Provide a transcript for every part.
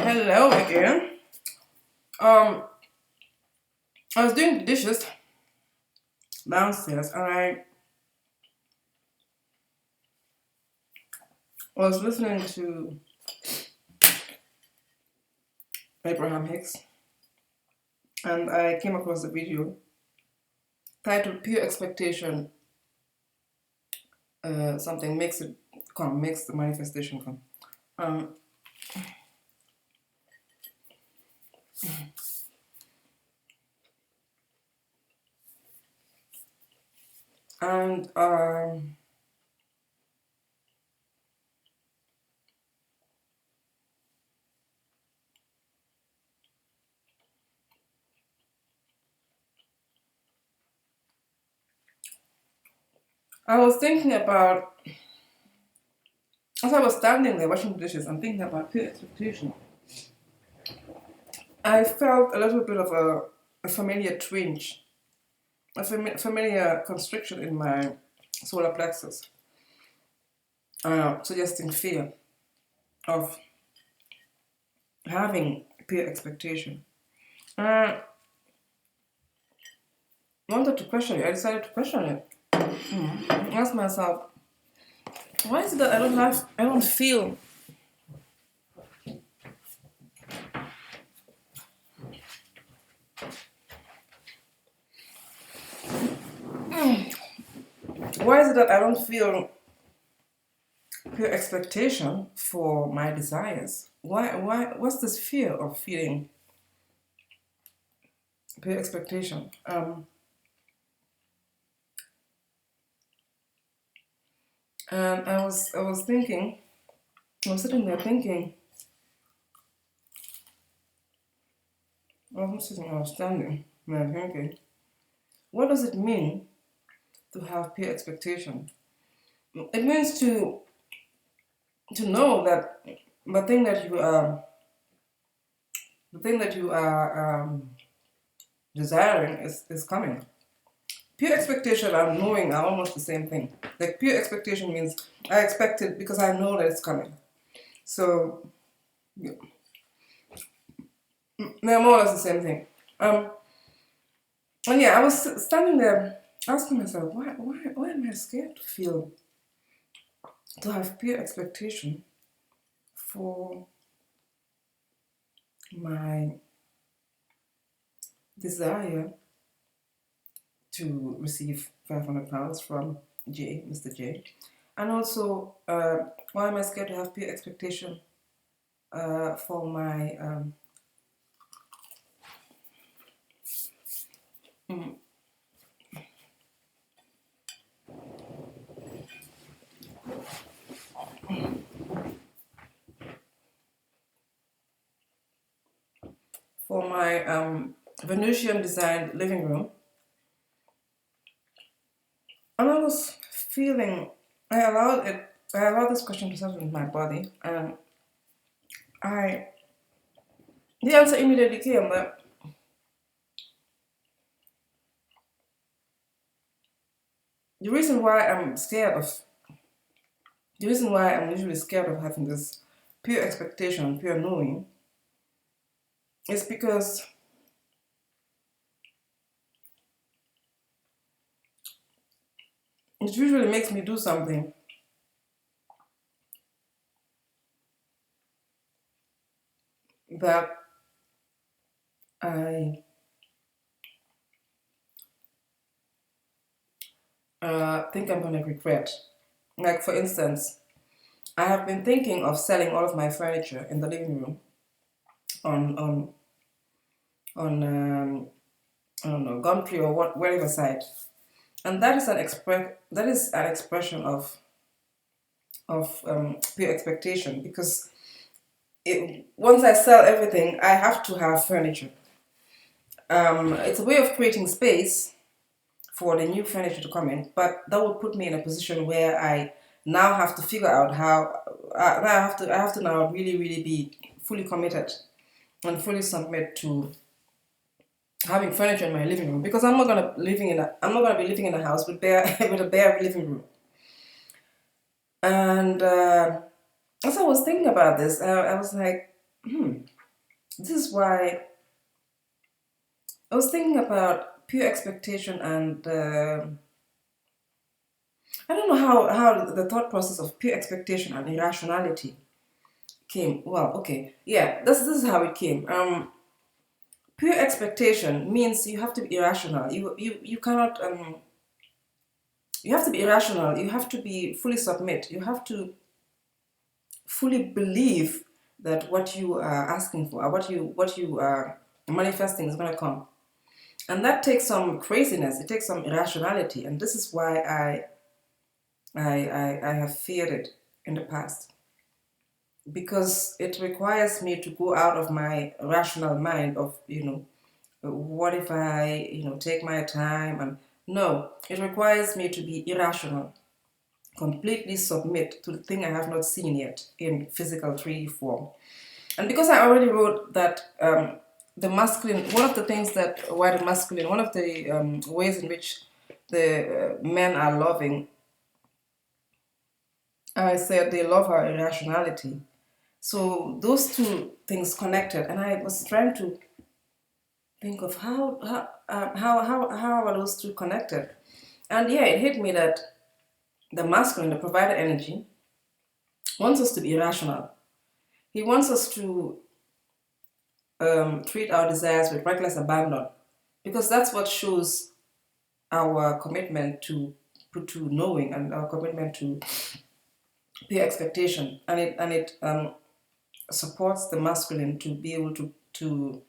Hello again. Um, I was doing the dishes downstairs and I was listening to Abraham Hicks and I came across a video titled Pure Expectation, something makes it come, makes the manifestation come. Um, and I was thinking about, as I was standing there washing the dishes, I'm thinking about pure expectation. I felt a little bit of a familiar twinge, a familiar constriction in my solar plexus, suggesting fear of having pure expectation. I wanted to question it. I decided to question it. Ask myself, why is it that I don't feel why is it that I don't feel pure expectation for my desires? What's this fear of feeling pure expectation? And I was thinking, I was sitting there thinking, I was standing there thinking, what does it mean to have pure expectation? It means to know that the thing that you are desiring is coming. Pure expectation and knowing are almost the same thing. Like pure expectation means I expect it because I know that it's coming. So yeah, they're more or less the same thing. And yeah, I was standing there asking myself, why am I scared to have pure expectation for my desire to receive £500 from Mr. J, and also why am I scared to have pure expectation for my Venusian designed living room. And I was feeling, I allowed this question to settle in my body, and the answer immediately came that the reason why I'm usually scared of having this pure expectation, pure knowing, is because it usually makes me do something that I think I'm going to regret. Like, for instance, I have been thinking of selling all of my furniture in the living room on I don't know, Gumtree or wherever site, and that is an expression of pure expectation, because once I sell everything, I have to have furniture. It's a way of creating space for the new furniture to come in, but that would put me in a position where I now have to figure out how I have to now really be fully committed and fully submit to having furniture in my living room, because I'm not gonna be living in a house with with a bare living room. And as I was thinking about this, I was like, This is why I was thinking about pure expectation and I don't know how the thought process of pure expectation and irrationality came. Well, okay, yeah, this is how it came. Pure expectation means you have to be irrational. You cannot you have to be irrational. You have to be fully submit. You have to fully believe that what you are asking for, or what you are manifesting is going to come, and that takes some craziness. It takes some irrationality, and this is why I have feared it in the past, because it requires me to go out of my rational mind of, what if I, take my time, and no, it requires me to be irrational, completely submit to the thing I have not seen yet in physical 3D form. And because I already wrote that the masculine, one of the things that why the masculine, one of the ways in which the men are loving, I said they love our irrationality. So those two things connected, and I was trying to think of how are those two connected, and yeah, it hit me that the masculine, the provider energy, wants us to be irrational. He wants us to treat our desires with reckless abandon, because that's what shows our commitment to knowing, and our commitment to pure expectation, and it supports the masculine to be able to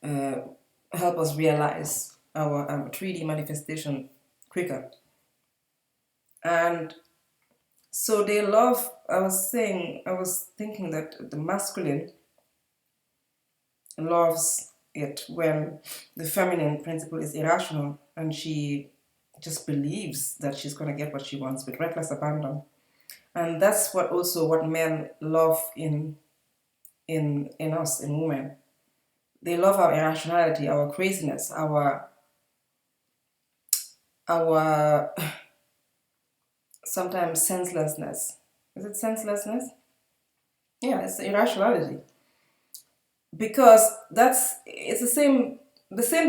uh, help us realize our 3D manifestation quicker. And so they love, I was thinking that the masculine loves it when the feminine principle is irrational and she just believes that she's going to get what she wants with reckless abandon. And that's what men love in us, in women. They love our irrationality, our craziness, our sometimes senselessness. Is it senselessness? Yeah, it's irrationality. Because it's the same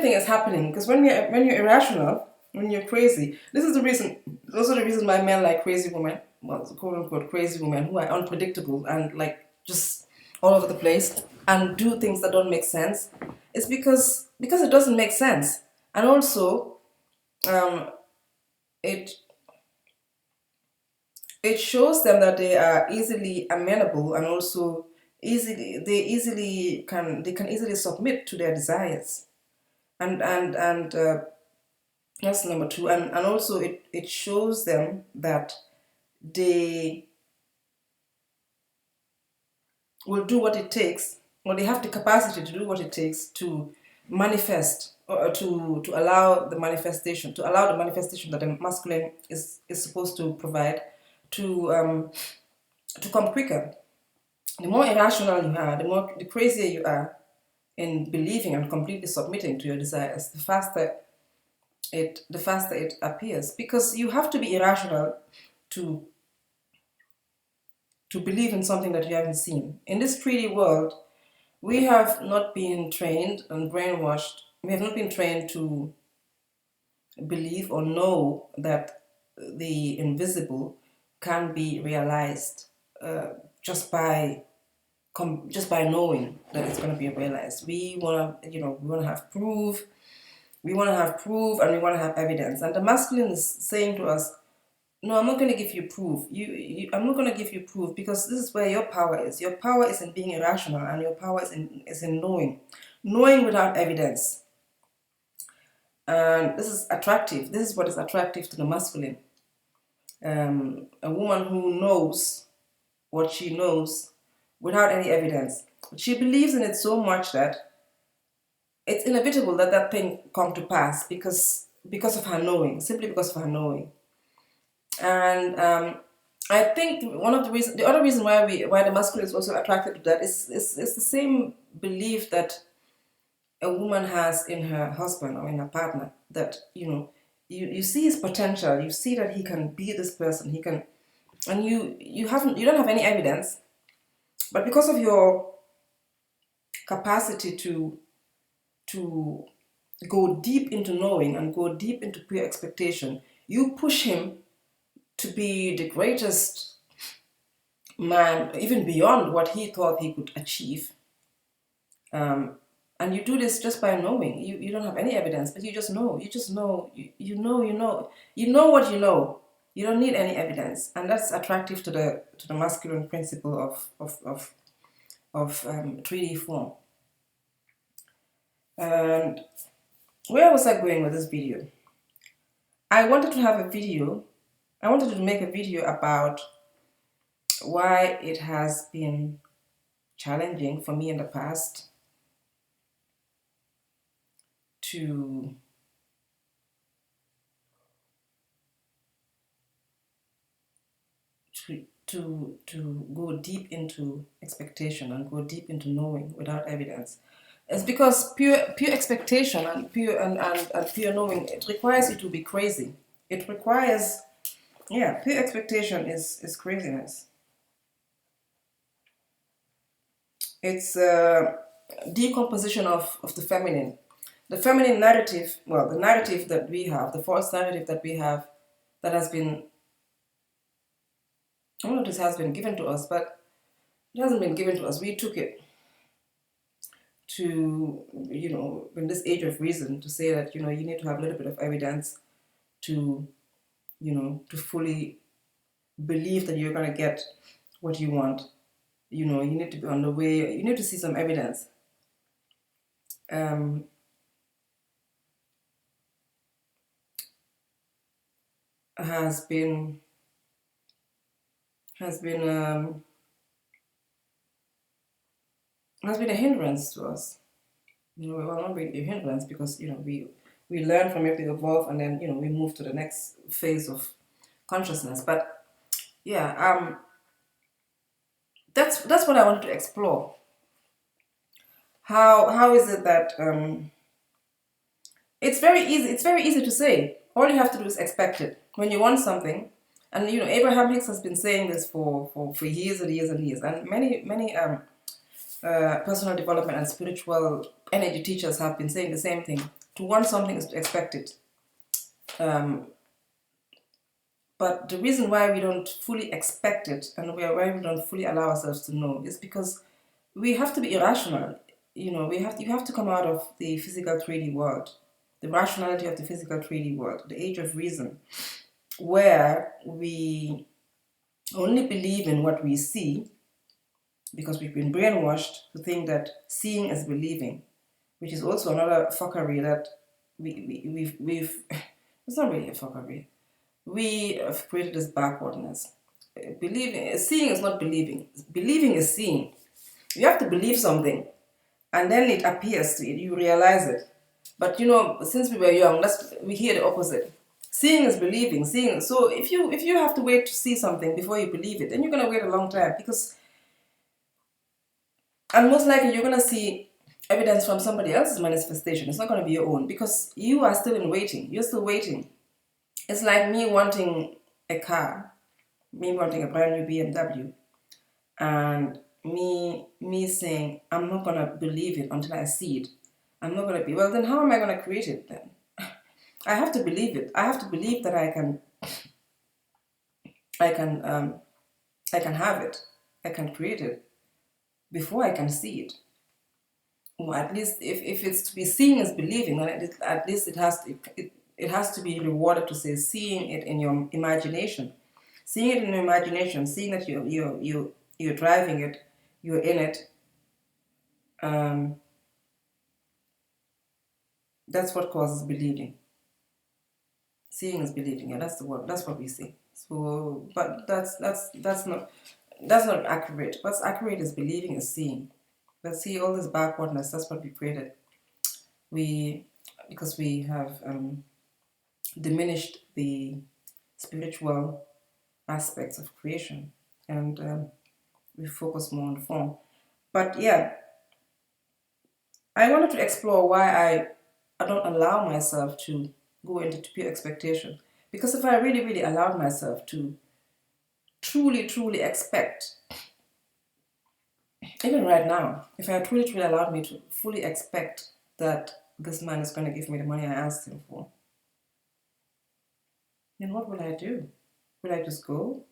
thing is happening. Because when you're irrational, when you're crazy, this is the reason. Those are the reasons why men like crazy women, well, quote unquote crazy women who are unpredictable and like just all over the place and do things that don't make sense. It's because it doesn't make sense, and also um, it it shows them that they are easily amenable, and also they can easily submit to their desires, and that's number two, and also it shows them that they will do what it takes, or they have the capacity to do what it takes to manifest, or to allow the manifestation that the masculine is supposed to provide to come quicker. The more irrational you are, the crazier you are in believing and completely submitting to your desires, the faster it appears, because you have to be irrational to believe in something that you haven't seen. In this 3D world, we have not been trained and brainwashed. We have not been trained to believe or know that the invisible can be realized just by knowing that it's going to be realized. We want to have proof. We want to have proof, and we want to have evidence. And the masculine is saying to us, no, I'm not going to give you proof. I'm not going to give you proof, because this is where your power is. Your power is in being irrational, and your power is in knowing without evidence. And this is attractive. This is what is attractive to the masculine. A woman who knows what she knows without any evidence. She believes in it so much that it's inevitable that that thing come to pass, because of her knowing, simply because of her knowing. And I think the other reason why the masculine is also attracted to that is the same belief that a woman has in her husband or in her partner, that you see his potential, you see that he can be this person, he can, and you don't have any evidence, but because of your capacity to go deep into knowing and go deep into pure expectation, you push him to be the greatest man, even beyond what he thought he could achieve. And you do this just by knowing. You don't have any evidence, but you just know. You just know. You know what you know. You don't need any evidence, and that's attractive to the masculine principle of 3D form. And where was I going with this video? I wanted to have a video. I wanted to make a video about why it has been challenging for me in the past to go deep into expectation and go deep into knowing without evidence. It's because pure expectation and pure knowing, it requires you to be crazy. It requires, yeah, pure expectation is craziness. It's a decomposition of the feminine. The feminine narrative, well, the narrative that we have, the false narrative that we have, that has been, I don't know if this has been given to us, but it hasn't been given to us. We took it to, in this age of reason, to say that, you need to have a little bit of evidence to, to fully believe that you're going to get what you want. You need to be on the way. You need to see some evidence. Has been a hindrance to us. Well, not really a hindrance, because we learn from it, we evolve, and then we move to the next phase of consciousness. But yeah, that's what I wanted to explore. How is it that it's very easy to say. All you have to do is expect it. When you want something, and Abraham Hicks has been saying this for years and years and years, and many personal development and spiritual energy teachers have been saying the same thing. To want something is to expect it. But the reason why we don't fully expect it, and why we don't fully allow ourselves to know, is because we have to be irrational. You have to come out of the physical 3D world, the rationality of the physical 3D world, the age of reason, where we only believe in what we see, because we've been brainwashed to think that seeing is believing, which is also another fuckery that we've it's not really a fuckery. We have created this backwardness. Seeing is not believing. Believing is seeing. You have to believe something, and then it appears to you. You realize it. But since we were young, we hear the opposite. Seeing is believing. Seeing. So if you have to wait to see something before you believe it, then you're gonna wait a long time, and most likely you're gonna see evidence from somebody else's manifestation. It's not gonna be your own, because you are still in waiting. You're still waiting. It's like me wanting a car, me wanting a brand new BMW, and me saying, I'm not gonna believe it until I see it. I'm not gonna be, well, then how am I gonna create it then? I have to believe it. I have to believe that I can have it. I can create it before I can see it. Or at least if it's to be seeing as believing, then at least it has to be rewarded to say, seeing it in your imagination. Seeing it in your imagination, seeing that you're driving it, you're in it. That's what causes believing. Seeing is believing. Yeah, that's the word. That's what we see. So, but that's not accurate. What's accurate is believing is seeing. But see, all this backwardness, that's what we created. Because we have diminished the spiritual aspects of creation, and we focus more on form. But yeah, I wanted to explore why I don't allow myself to go into pure expectation. Because if I really, really allowed myself to truly, truly expect, Even right now, if I truly allowed me to fully expect that this man is going to give me the money I asked him for, then what will I do? Will I just go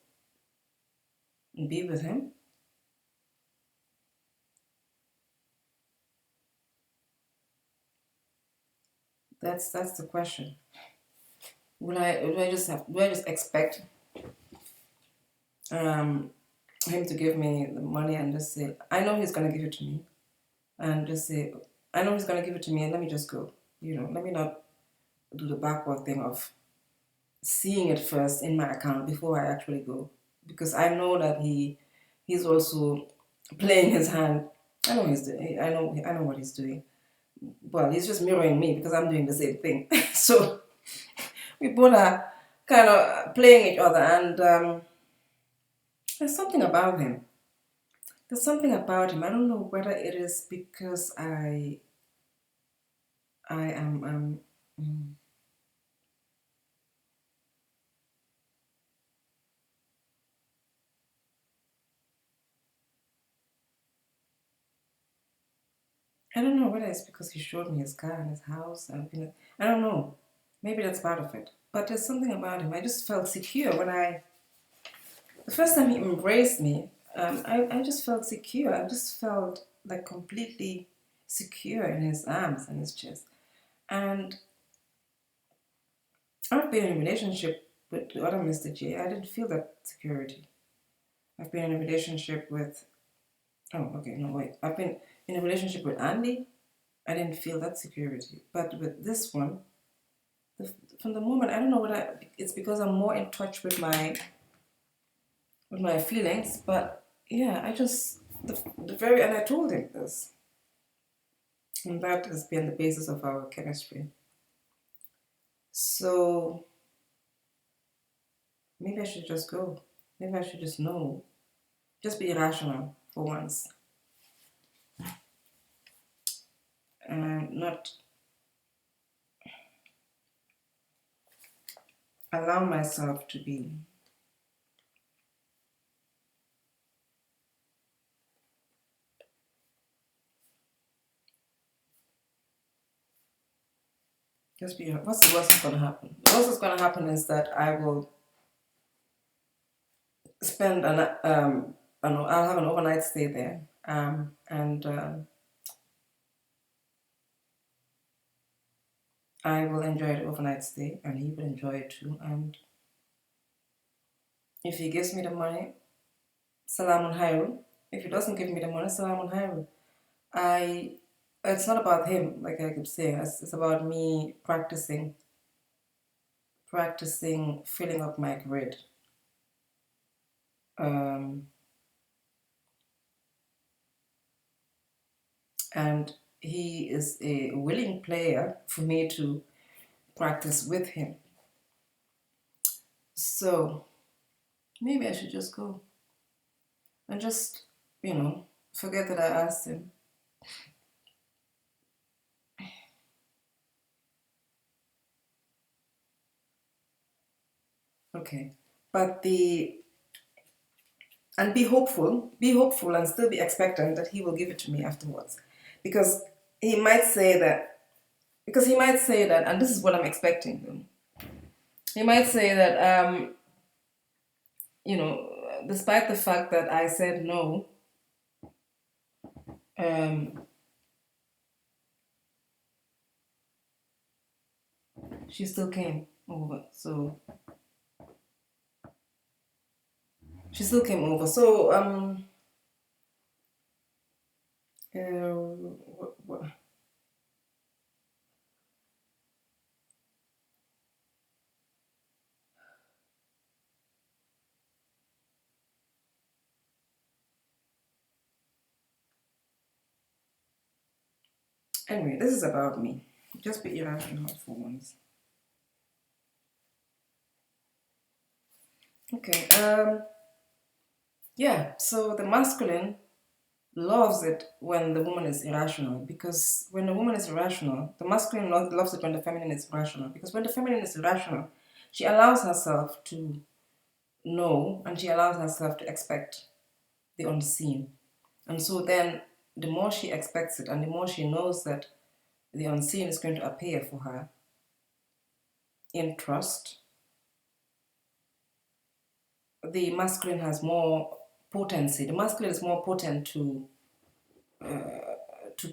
and be with him? That's the question. Do I just expect um, him to give me the money and just say, I know he's gonna give it to me, and just say, I know he's gonna give it to me, and let me just go. Let me not do the backward thing of seeing it first in my account before I actually go, because I know that he's also playing his hand. I know he's doing. I know what he's doing. Well, he's just mirroring me because I'm doing the same thing. So we both are kind of playing each other, and there's something about him. There's something about him. I don't know whether it is because I am I don't know whether it's because he showed me his car and his house. I don't know. Maybe that's part of it. But there's something about him. I just felt secure the first time he embraced me. I just felt secure. I just felt like completely secure in his arms and his chest. And I've been in a relationship with the other Mr. J. I didn't feel that security. I've been in a relationship with, oh, okay, no, wait. I've been in a relationship with Andy. I didn't feel that security. But with this one, from the moment, I don't know whether it's because I'm more in touch with my feelings, but yeah, I just the very and I told him this, and that has been the basis of our chemistry. So maybe I should just go. Maybe I should just know, just be irrational for once, and not allow myself to be. Just be. What's the worst that's gonna happen? The worst that's gonna happen is that I will spend I'll have an overnight stay there, and I will enjoy the overnight stay, and he will enjoy it too. And if he gives me the money, salamun hayru. If he doesn't give me the money, salamun hayru. I. It's not about him, like I keep saying. It's about me practicing filling up my grid. Um, and he is a willing player for me to practice with him. So maybe I should just go and just, forget that I asked him. Okay. But and be hopeful and still be expectant that he will give it to me afterwards. Because he might say that, and this is what I'm expecting. He might say that, despite the fact that I said no, um, she still came over. So she still came over. So what, anyway, this is about me. Just be irrational for once. Okay. Yeah. So the masculine loves it when the woman is irrational, because when the woman is irrational, the masculine loves it when the feminine is rational, because when the feminine is irrational, she allows herself to know and she allows herself to expect the unseen. And so then the more she expects it and the more she knows that the unseen is going to appear for her in trust, the masculine has more potency. The masculine is more potent to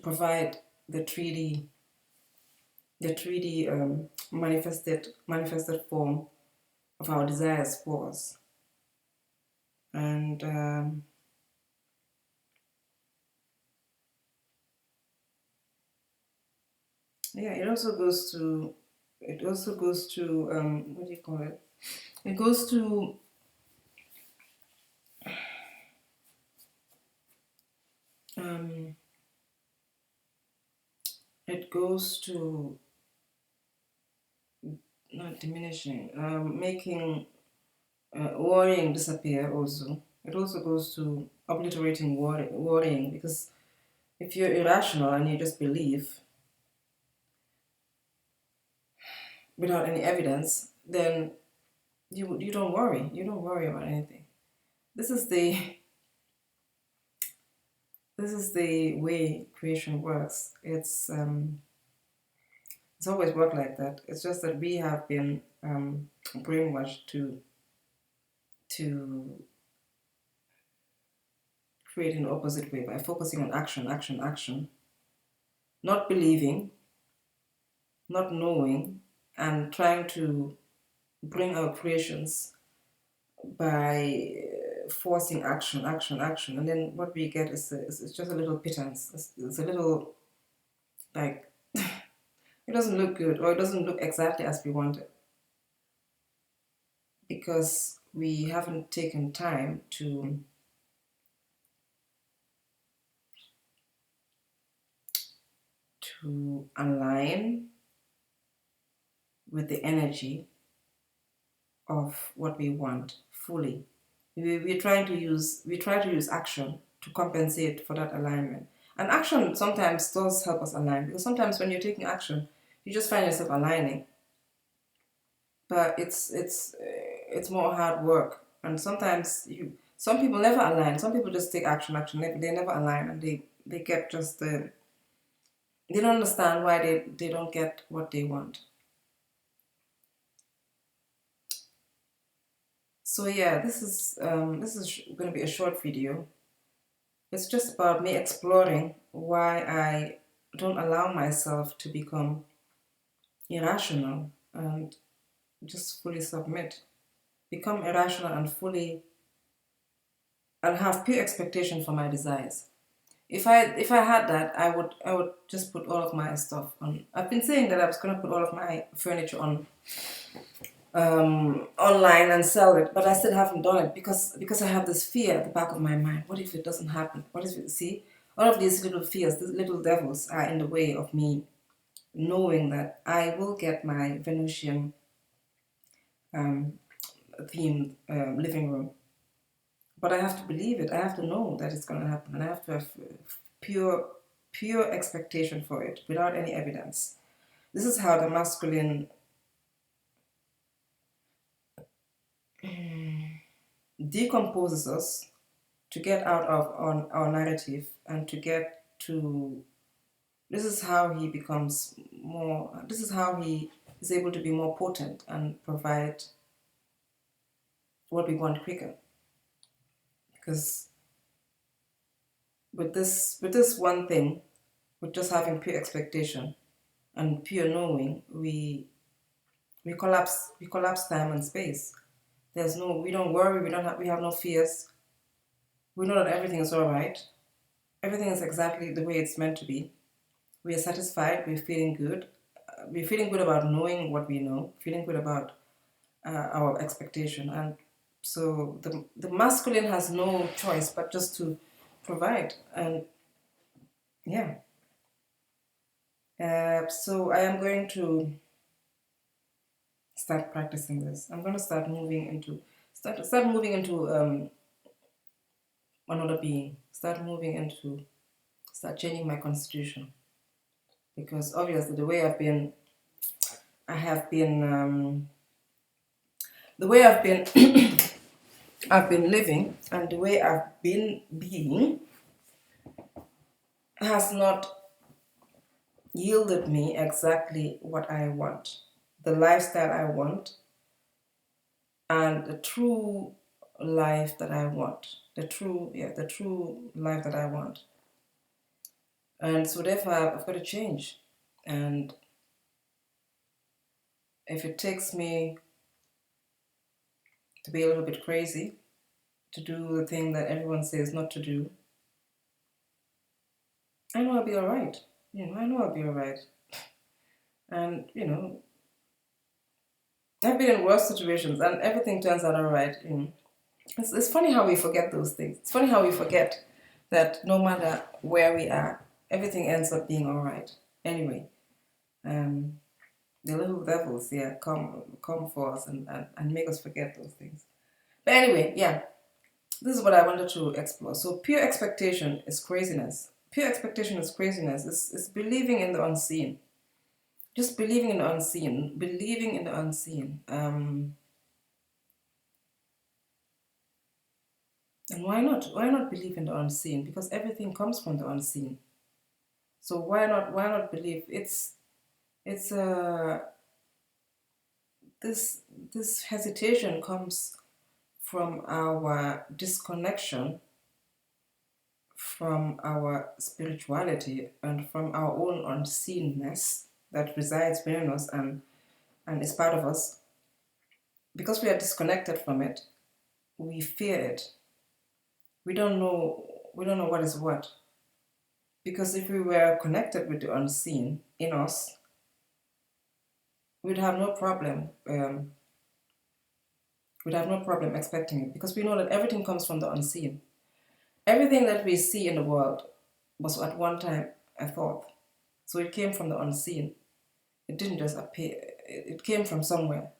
provide the 3D manifested form of our desires for us. And yeah, it also goes to what do you call it? It goes to it goes to not diminishing, making worrying disappear also. It also goes to obliterating worrying, because if you're irrational and you just believe without any evidence, then you don't worry. You don't worry about anything. This is the way creation works. It's always worked like that. It's just that we have been brainwashed to create in the opposite way by focusing on action, action, action, not believing, not knowing, and trying to bring our creations by forcing action, action, action. And then what we get is just a little pittance. It's a little, like, it doesn't look good, or it doesn't look exactly as we want it, because we haven't taken time to align with the energy of what we want fully. We try to use action to compensate for that alignment. And action sometimes does help us align, because sometimes when you're taking action, you just find yourself aligning. But it's more hard work, and sometimes some people never align. Some people just take action, they never align, and they get just they don't understand why they don't get what they want. So yeah, this is going to be a short video. It's just about me exploring why I don't allow myself to become irrational and just fully submit. Become irrational and have pure expectation for my desires. If I had that, I would just put all of my stuff on. I've been saying that I was gonna put all of my furniture on online and sell it, but I still haven't done it because I have this fear at the back of my mind. What if it doesn't happen? What if see, all of these little fears, these little devils are in the way of me knowing that I will get my Venusian themed living room. But I have to believe it. I have to know that it's going to happen, and I have to have pure expectation for it without any evidence. This is how the masculine decomposes us to get out of our narrative and to get to. This is how he becomes more. This is how he is able to be more potent and provide what we want quicker. Because with this one thing, with just having pure expectation and pure knowing, we collapse time and space. We don't worry, we have no fears. We know that everything is all right. Everything is exactly the way it's meant to be. We are satisfied, we're feeling good. We're feeling good about knowing what we know, feeling good about our expectation. And so the masculine has no choice but just to provide. And yeah. So I am going to start practicing this. I'm going to start moving into another being. Start changing my constitution, because obviously the way I've been I've been living, and the way I've been being has not yielded me exactly what I want, the lifestyle I want, and the true life that I want, the true life that I want. And so therefore I've got to change. And if it takes me to be a little bit crazy, to do the thing that everyone says not to do, I know I'll be all right. I know I'll be all right. And, I've been in worse situations and everything turns out all right. It's funny how we forget those things. It's funny how we forget that no matter where we are, everything ends up being all right. Anyway, the little devils, come for us and make us forget those things. But anyway, this is what I wanted to explore. So pure expectation is craziness. Pure expectation is craziness. It's believing in the unseen. Just believing in the unseen. Believing in the unseen. And why not? Why not believe in the unseen? Because everything comes from the unseen. So why not believe? It's this hesitation comes from our disconnection from our spirituality and from our own unseenness that resides within us and is part of us. Because we are disconnected from it, we fear it. We don't know what is what. Because if we were connected with the unseen in us, we'd have no problem. We'd have no problem expecting it because we know that everything comes from the unseen. Everything that we see in the world was at one time a thought. So it came from the unseen. It didn't just appear. It came from somewhere.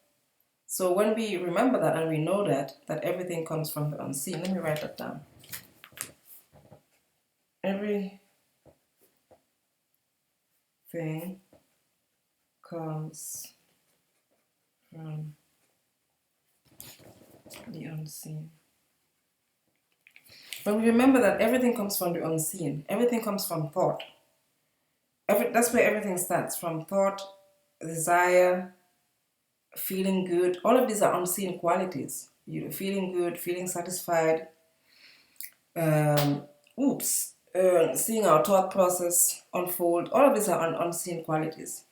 So when we remember that and we know that everything comes from the unseen, let me write that down. Everything comes from the unseen. When we remember that everything comes from the unseen, everything comes from thought. That's where everything starts, from thought, desire, feeling good. All of these are unseen qualities. Feeling good, feeling satisfied, seeing our thought process unfold. All of these are unseen qualities.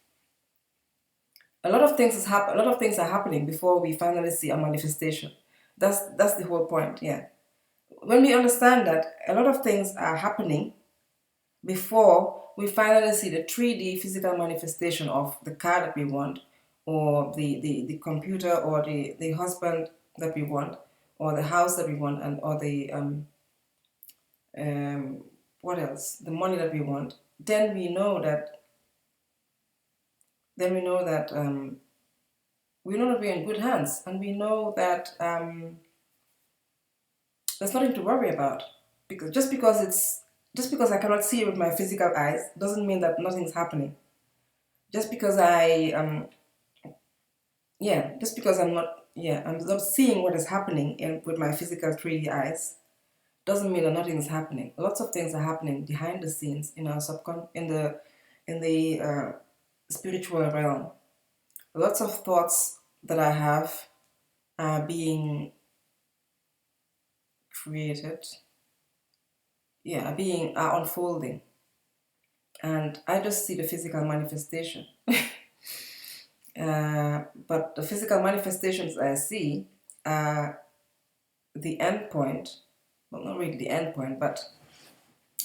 A lot of things are happening before we finally see a manifestation. That's the whole point. Yeah. When we understand that a lot of things are happening before we finally see the 3D physical manifestation of the car that we want, or the computer, or the husband that we want, or the house that we want, or the what else? The money that we want. Then we know that we're in good hands, and we know that there's nothing to worry about. Because just because I cannot see it with my physical eyes doesn't mean that nothing's happening. Just because I'm not seeing what is happening with my physical 3D eyes doesn't mean that nothing is happening. Lots of things are happening behind the scenes in our in the spiritual realm. Lots of thoughts that I have are being created. Are unfolding. And I just see the physical manifestation. But the physical manifestations I see are the end point. Well, not really the end point, but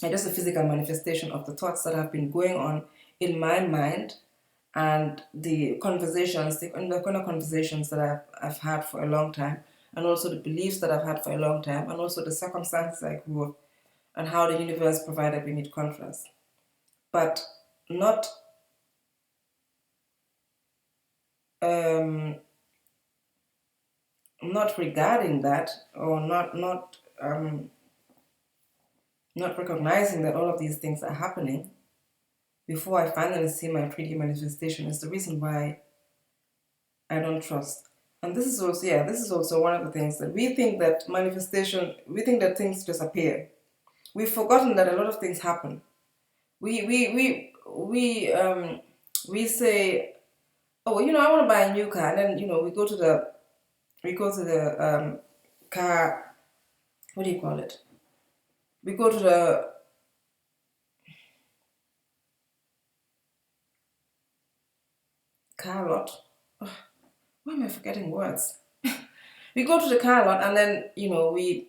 just a physical manifestation of the thoughts that have been going on in my mind, and the kind of conversations that I've had for a long time, and also the beliefs that I've had for a long time, and also the circumstances I grew up, and how the universe provided me with contrast. But not regarding that, or not recognizing that all of these things are happening before I finally see my 3D manifestation is the reason why I don't trust. And this is also one of the things that we think that things just appear. We've forgotten that a lot of things happen. We say, oh, I want to buy a new car, and then we go to the car. What do you call it? We go to the car lot. Why am I forgetting words? We go to the car lot, and then we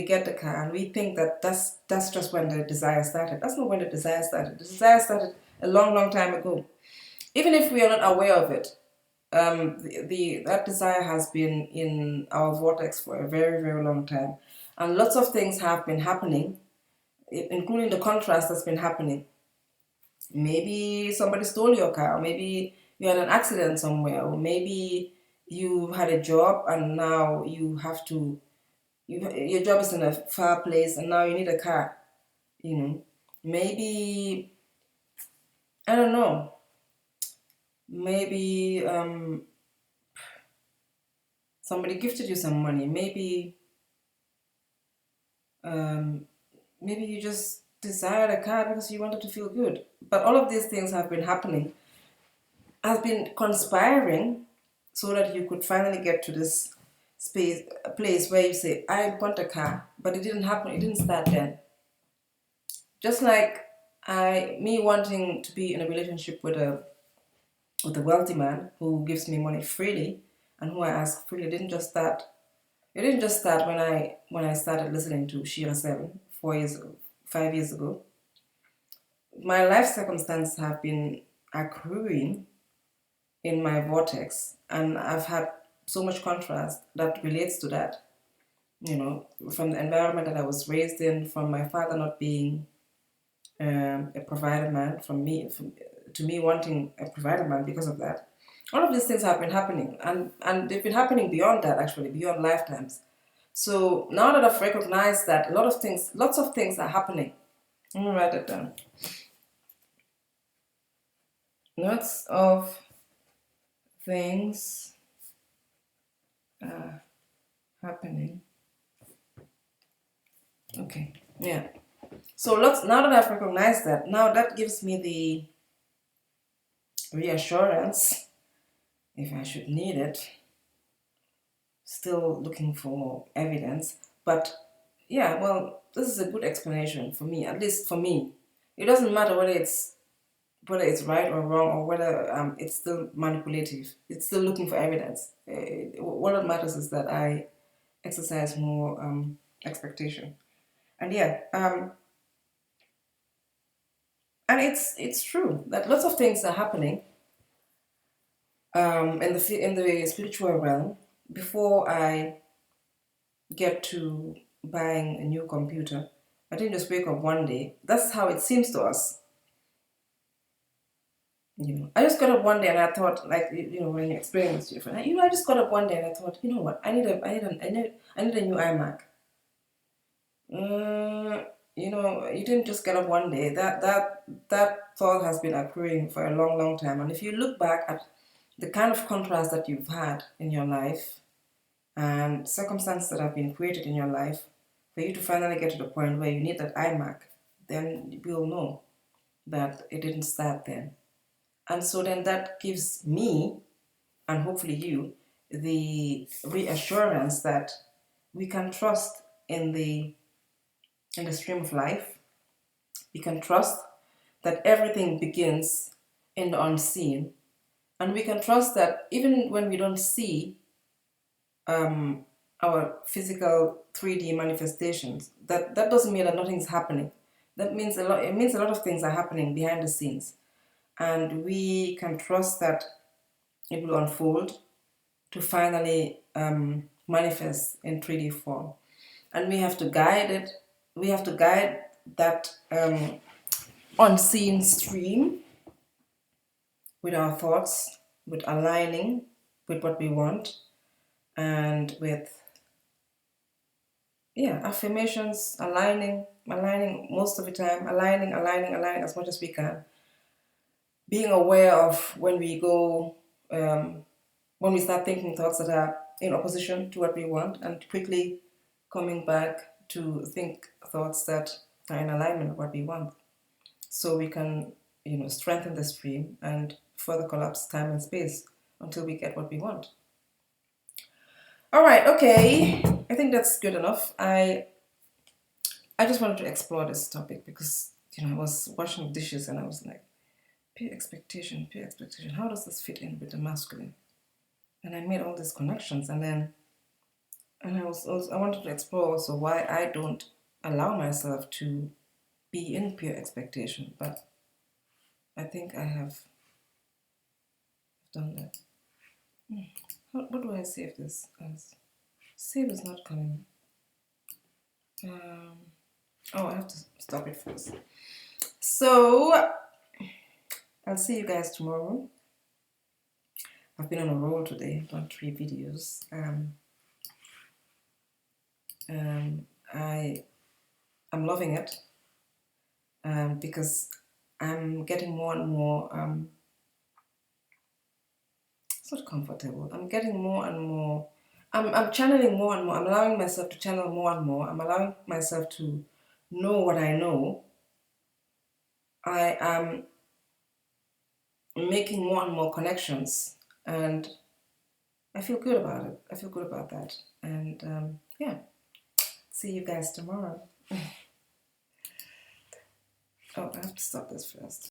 get the car, and we think that that's just when the desire started. That's not when the desire started. The desire started a long, long time ago. Even if we are not aware of it, that desire has been in our vortex for a very, very long time, and lots of things have been happening, including the contrast that's been happening. Maybe somebody stole your car, or maybe you had an accident somewhere, or maybe you had a job and now your job is in a far place and now you need a car. You know, maybe, I don't know, maybe somebody gifted you some money. Um, maybe you just desired a car because you wanted to feel good. But all of these things have been conspiring so that you could finally get to this place where you say, I want a car, but it didn't happen. It didn't start then. Just like me wanting to be in a relationship with a wealthy man who gives me money freely and who I ask freely didn't just start. It didn't just start when I started listening to Shira 7 4 years ago, 5 years ago. My life circumstances have been accruing in my vortex, and I've had so much contrast that relates to that. From the environment that I was raised in, from my father not being a provider man, to me wanting a provider man because of that. All of these things have been happening, and they've been happening beyond that, actually, beyond lifetimes. So now that I've recognized that lots of things are happening. Let me write it down. Lots of things are happening. Okay, yeah. So now that I've recognized that, now that gives me the reassurance, if I should need it. Still looking for evidence, but yeah, well, this is a good explanation for me, at least for me. It doesn't matter whether it's right or wrong, or whether it's still manipulative. It's still looking for evidence. What matters is that I exercise more expectation, and yeah, and it's true that lots of things are happening in the spiritual realm before I get to buying a new computer. I didn't just wake up one day. That's how it seems to us. I just got up one day and I thought, like, when you experience it different. I just got up one day and I thought, you know what? I need a new iMac. You didn't just get up one day. That thought has been accruing for a long, long time. And if you look back at the kind of contrast that you've had in your life and circumstances that have been created in your life, for you to finally get to the point where you need that iMac, then you'll know that it didn't start then. And so then that gives me, and hopefully you, the reassurance that we can trust in the stream of life. We can trust that everything begins in the unseen. And we can trust that even when we don't see our physical 3D manifestations, that doesn't mean that nothing's happening. That means a lot. It means a lot of things are happening behind the scenes, and we can trust that it will unfold to finally manifest in 3D form. And we have to guide it. We have to guide that unseen stream with our thoughts, with aligning with what we want, and with affirmations, aligning most of the time, aligning as much as we can. Being aware of when we start thinking thoughts that are in opposition to what we want, and quickly coming back to think thoughts that are in alignment with what we want. so we can, strengthen the stream and further collapse time and space until we get what we want. All right, okay. I think that's good enough. I just wanted to explore this topic because, I was washing dishes and I was like, peer expectation. How does this fit in with the masculine? And I made all these connections, and I wanted to explore also why I don't allow myself to be in peer expectation, but I think I have done that. What do I save this as? Save is not coming. Oh, I have to stop it first. So, I'll see you guys tomorrow. I've been on a roll today. I've done 3 videos. I'm loving it because I'm getting more and more sort of comfortable. I'm getting more and more. I'm channeling more and more. I'm allowing myself to channel more and more. I'm allowing myself to know what I know. I am making more and more connections, and I feel good about it. I feel good about that. And yeah, see you guys tomorrow. Oh, I have to stop this first.